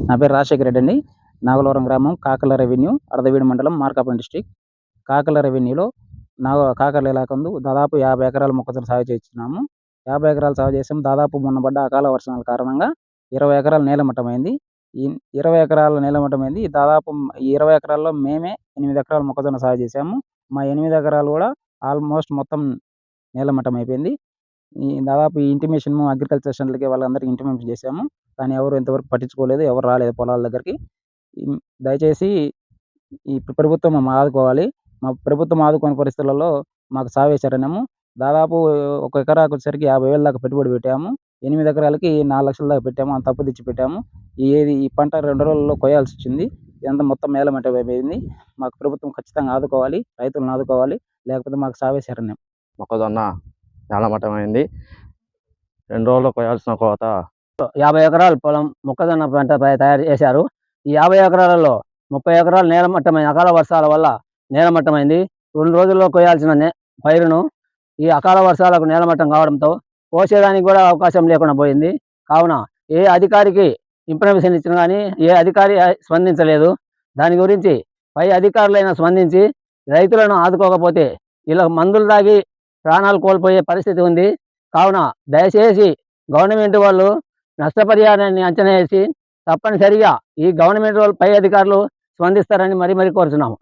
నా పేరు రాజశేఖర్ రెడ్డి అండి. నాగలవరం గ్రామం, కాకర్ల రెవెన్యూ, అర్ధవీడు మండలం, మార్కాపురం డిస్ట్రిక్ట్. కాకర్ల రెవెన్యూలో కాకర్ల ఇలాకందు దాదాపు 50 ఎకరాల మొక్కజొన్న సాగు చేస్తున్నాము. 50 ఎకరాలు సాగు చేసాము. దాదాపు మొన్న పడ్డ అకాల వర్షాల కారణంగా 20 ఎకరాలు నేలమట్టమైంది. ఈ 20 ఎకరాల నేలమట్టమైంది. దాదాపు ఈ 20 ఎకరాల్లో మేమే 8 ఎకరాల మొక్కజొన్న సాగు చేసాము. మా 8 ఎకరాలు కూడా ఆల్మోస్ట్ మొత్తం నేలమట్టమైపోయింది. దాదాపు ఈ ఇంటిమేషన్ అగ్రికల్చర్ సెంటర్‌లకి వాళ్ళందరికీ ఇంటిమేషన్ చేసాము. కానీ ఎవరు ఇంతవరకు పట్టించుకోలేదు. ఎవరు రాలేదు పొలాల దగ్గరికి. దయచేసి ఈ ప్రభుత్వం మమ్మల్ని ఆదుకోవాలి. మా ప్రభుత్వం ఆదుకోని పరిస్థితులలో మాకు సావేశారణ్యము. దాదాపు ఒక ఎకరాకు వచ్చేసరికి 50,000 దాకా పెట్టుబడి పెట్టాము. 8 ఎకరాలకి 4,00,000 దాకా పెట్టాము. అంత అప్పు తెచ్చి పెట్టాము. ఈ పంట 2 రోజుల్లో కోయాల్సొచ్చింది. ఇదంతా మొత్తం నేలమట్టమైపోయింది. మాకు ప్రభుత్వం ఖచ్చితంగా ఆదుకోవాలి. రైతులను ఆదుకోవాలి. లేకపోతే మాకు సావేశారణ్యం. మొక్కజొన్న నేలమట్టమైంది. 2 రోజుల్లో కోయాల్సిన కోత 50 ఎకరాల పొలం మొక్కజొన్న పంట తయారు చేశారు. ఈ 50 ఎకరాలలో 30 ఎకరాలు నేలమట్టమైన అకాల వర్షాల వల్ల నేలమట్టమైంది. 2 రోజుల్లో కోయాల్సిన పైరును ఈ అకాల వర్షాలకు నేలమట్టం కావడంతో కోసేదానికి కూడా అవకాశం లేకుండా పోయింది. కావున ఏ అధికారికి ఇన్ఫర్మేషన్ ఇచ్చినా కానీ ఏ అధికారి స్పందించలేదు. దాని గురించి పై అధికారులైనా స్పందించి రైతులను ఆదుకోకపోతే ఇలా మందులు తాగి ప్రాణాలు కోల్పోయే పరిస్థితి ఉంది. కావున దయచేసి గవర్నమెంట్ వాళ్ళు నష్టపరిహారాన్ని అంచనా వేసి తప్పనిసరిగా ఈ గవర్నమెంట్ వాళ్ళు పై అధికారులు స్పందిస్తారని మరీ కోరుతున్నాము.